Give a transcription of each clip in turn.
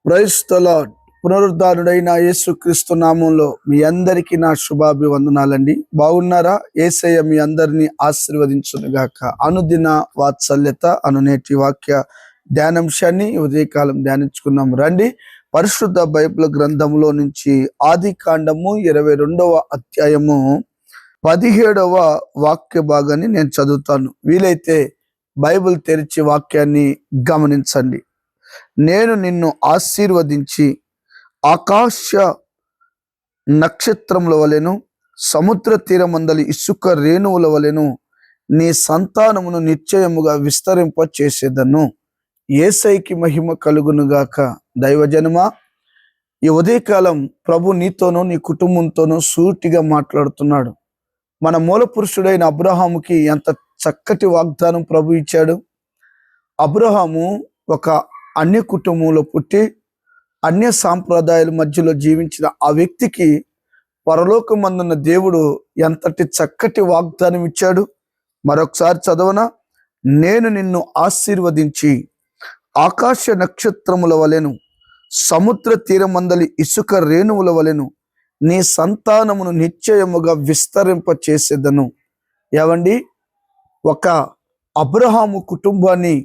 Praise the lord. పునరుద్ధారుడైన యేసుక్రీస్తు నామంలో మీ అందరికీ నా శుభాభివందనాలండి. బాగున్నారా? యేసయ్య మీ అందరినీ ఆశీర్వదించునుగాక. అనుదిన వాత్సల్యత అను నేటి వాక్య ధ్యానాంశాన్ని ఉదయకాలం ధ్యానించుకున్నాం. రండి, పరిశుద్ధ బైబిల్ గ్రంథంలో నుంచి ఆది కాండము 22వ అధ్యాయము 17వ వాక్య భాగాన్ని నేను చదువుతాను. వీలైతే బైబిల్ తెరిచి వాక్యాన్ని గమనించండి. నేను నిన్ను ఆశీర్వదించి ఆకాశ నక్షత్రముల వలెను సముద్ర తీరమందలి ఇసుక రేణువుల వలెను నీ సంతానమును నిశ్చయముగా విస్తరింప చేసేదను. యేసయ్యకి మహిమ కలుగునుగాక. దైవజనమా, ఈ ఉదయకాలం ప్రభు నీతోనూ నీ కుటుంబంతోనూ సూటిగా మాట్లాడుతున్నాడు. మన మూల పురుషుడైన అబ్రహాముకి ఎంత చక్కటి వాగ్దానం ప్రభు ఇచ్చాడు. అబ్రహాము ఒక అన్య కుటుంబంలో పుట్టి అన్య సాంప్రదాయాల మధ్యలో జీవించిన ఆ వ్యక్తికి పరలోకమందున్న దేవుడు ఎంతటి చక్కటి వాగ్దానం ఇచ్చాడు. మరొకసారి చదవనా? నేను నిన్ను ఆశీర్వదించి ఆకాశ నక్షత్రముల వలెను సముద్ర తీరమందలి ఇసుక రేణువుల వలెను నీ సంతానమును నిశ్చయముగా విస్తరింప చేసేదను. ఏవండి, ఒక అబ్రహాము కుటుంబాన్ని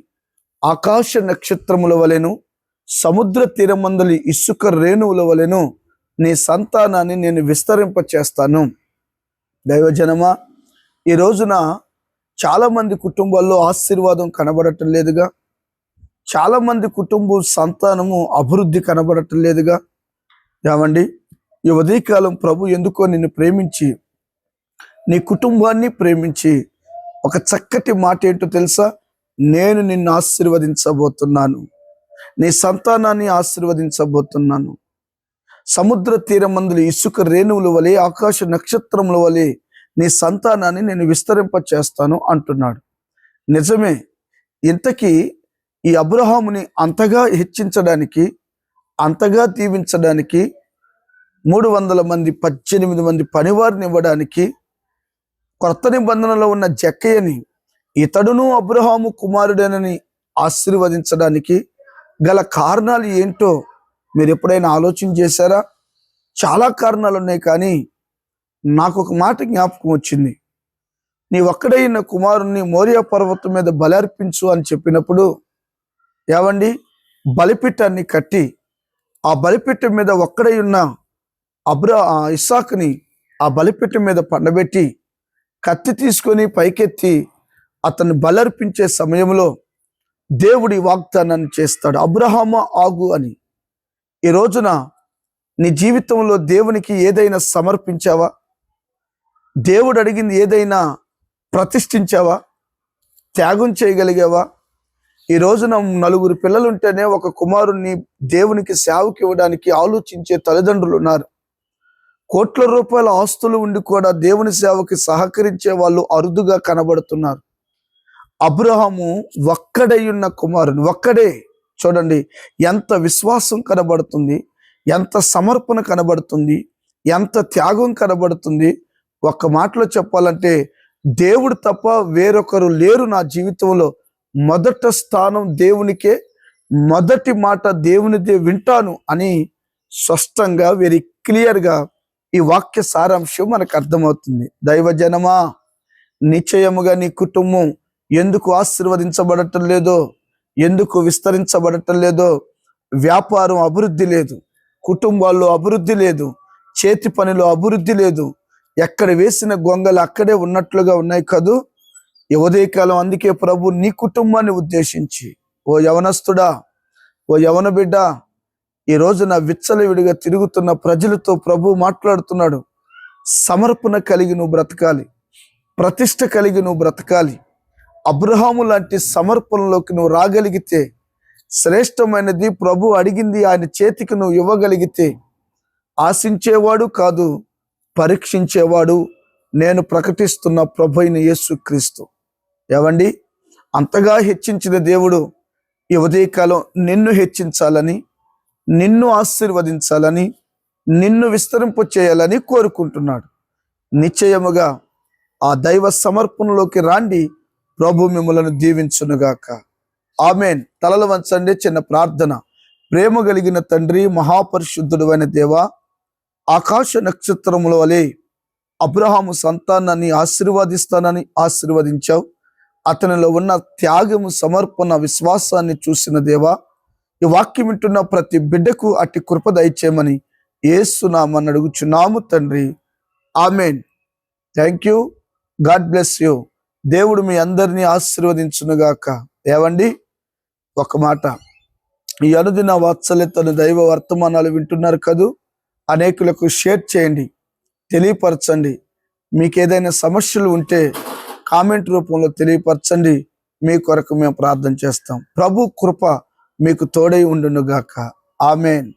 ఆకాశ నక్షత్రముల వలెను సముద్ర తీరమందలి ఇసుక రేణువుల వలెను నీ సంతానాన్ని నేను విస్తరింప చేస్తాను. దైవజనమా, ఈ రోజున చాలామంది కుటుంబాల్లో ఆశీర్వాదం కనబడటం లేదుగా. చాలామంది కుటుంబం సంతానము అభివృద్ధి కనబడటం లేదుగా. ఏమండి, ఈ ఉదయకాలం ప్రభు ఎందుకో నిన్ను ప్రేమించి నీ కుటుంబాన్ని ప్రేమించి ఒక చక్కటి మాట ఏంటో తెలుసా? నేను నిన్ను ఆశీర్వదించబోతున్నాను, నీ సంతానాన్ని ఆశీర్వదించబోతున్నాను. సముద్ర తీరమందులు ఇసుక రేణువుల వలె ఆకాశ నక్షత్రముల వలె నీ సంతానాన్ని నేను విస్తరింప చేస్తాను అంటున్నాడు. నిజమే. ఇంతకీ ఈ అబ్రహాముని అంతగా హెచ్చించడానికి, అంతగా దీవించడానికి 300 మంది 18 మంది పనివారిని ఇవ్వడానికి, కొత్త నిబంధనలో ఉన్న జక్కయ్యని ఇతడును అబ్రహాము కుమారుడేనని ఆశీర్వదించడానికి గల కారణాలు ఏంటో మీరు ఎప్పుడైనా ఆలోచన చేశారా? చాలా కారణాలు ఉన్నాయి, కానీ నాకు ఒక మాట జ్ఞాపకం వచ్చింది. నీ ఒక్కడైన కుమారుణ్ణి మోరియా పర్వతం మీద బలర్పించు అని చెప్పినప్పుడు, ఏవండి, బలిపీఠాన్ని కట్టి ఆ బలిపీఠం మీద ఒక్కడై ఉన్న ఇస్సాకుని ఆ బలిపీఠం మీద పండబెట్టి కత్తి తీసుకొని పైకెత్తి అతన్ని బలర్పించే సమయంలో దేవుడి వాగ్దానాన్ని చేస్తాడు, అబ్రహాము ఆగు అని. ఈ రోజున నీ జీవితంలో దేవునికి ఏదైనా సమర్పించావా? దేవుడు అడిగింది ఏదైనా ప్రతిష్ఠించావా? త్యాగం చేయగలిగావా? ఈ రోజున 4 పిల్లలుంటేనే ఒక కుమారుణ్ణి దేవునికి సేవకి ఇవ్వడానికి ఆలోచించే తల్లిదండ్రులు ఉన్నారు. కోట్ల రూపాయల ఆస్తులు ఉండి కూడా దేవుని సేవకి సహకరించే వాళ్ళు అరుదుగా కనబడుతున్నారు. అబ్రహాము ఒక్కడై ఉన్న కుమారుని, ఒక్కడే. చూడండి, ఎంత విశ్వాసం కనబడుతుంది, ఎంత సమర్పణ కనబడుతుంది, ఎంత త్యాగం కనబడుతుంది. ఒక్క మాటలో చెప్పాలంటే, దేవుడు తప్ప వేరొకరు లేరు నా జీవితంలో. మొదట స్థానం దేవునికే, మొదటి మాట దేవునిదే వింటాను అని స్పష్టంగా, వెరీ క్లియర్గా ఈ వాక్య సారాంశం మనకు అర్థమవుతుంది. దైవజనమా, నిశ్చయముగా నీ కుటుంబం ఎందుకు ఆశీర్వదించబడటం లేదో, ఎందుకు విస్తరించబడటం లేదో? వ్యాపారం అభివృద్ధి లేదు, కుటుంబాల్లో అభివృద్ధి లేదు, చేతి పనిలో అభివృద్ధి లేదు. ఎక్కడ వేసిన గొంగలు అక్కడే ఉన్నట్లుగా ఉన్నాయి కదూ. ఈ ఉదయకాలం అందుకే ప్రభు నీ కుటుంబాన్ని ఉద్దేశించి, ఓ యవనస్తుడా, ఓ యవన బిడ్డ, ఈ రోజున విచ్చలవిడిగా తిరుగుతున్న ప్రజలతో ప్రభు మాట్లాడుతున్నాడు. సమర్పణ కలిగి నువ్వు బ్రతకాలి, ప్రతిష్ట కలిగి నువ్వు బ్రతకాలి. అబ్రహాము లాంటి సమర్పణలోకి నువ్వు రాగలిగితే, శ్రేష్టమైనది ప్రభు అడిగింది ఆయన చేతికి నువ్వు ఇవ్వగలిగితే, ఆశించేవాడు కాదు, పరీక్షించేవాడు నేను ప్రకటిస్తున్న ప్రభు అయిన యేసుక్రీస్తు. ఏవండి, అంతగా హెచ్చించిన దేవుడు ఈ ఉదయకాలం నిన్ను హెచ్చించాలని, నిన్ను ఆశీర్వదించాలని, నిన్ను విస్తరింప చేయాలని కోరుకుంటున్నాడు. నిశ్చయముగా ఆ దైవ సమర్పణలోకి రాండి. ప్రభు మిమ్మలను దీవించునుగాక. ఆమెన్. తలలు వంచండి. చిన్న ప్రార్థన. ప్రేమ కలిగిన తండ్రి, మహాపరిశుద్ధుడు అయిన దేవా, ఆకాశ నక్షత్రముల వలె అబ్రహాము సంతానాన్ని ఆశీర్వదిస్తానని ఆశీర్వదించావు. అతనిలో ఉన్న త్యాగము, సమర్పణ, విశ్వాసాన్ని చూసిన దేవా, ఈ వాక్యం వింటున్న ప్రతి బిడ్డకు అట్టి కృప దయచేయమని యేసు నామమున అడుగుచున్నాము తండ్రి. Amen. Thank you. God bless you. దేవుడు మీ అందరినీ ఆశీర్వదించునుగాక. ఏవండి, ఒక మాట, ఈ అనుదిన వాత్సల్యతను దైవ వర్తమానాలు వింటున్నారు కదూ, అనేకులకు షేర్ చేయండి, తెలియపరచండి. మీకు ఏదైనా సమస్యలు ఉంటే కామెంట్ రూపంలో తెలియపరచండి. మీ కొరకు మేము ప్రార్థన చేస్తాం. ప్రభు కృప మీకు తోడై ఉండునుగాక. ఆమెన్.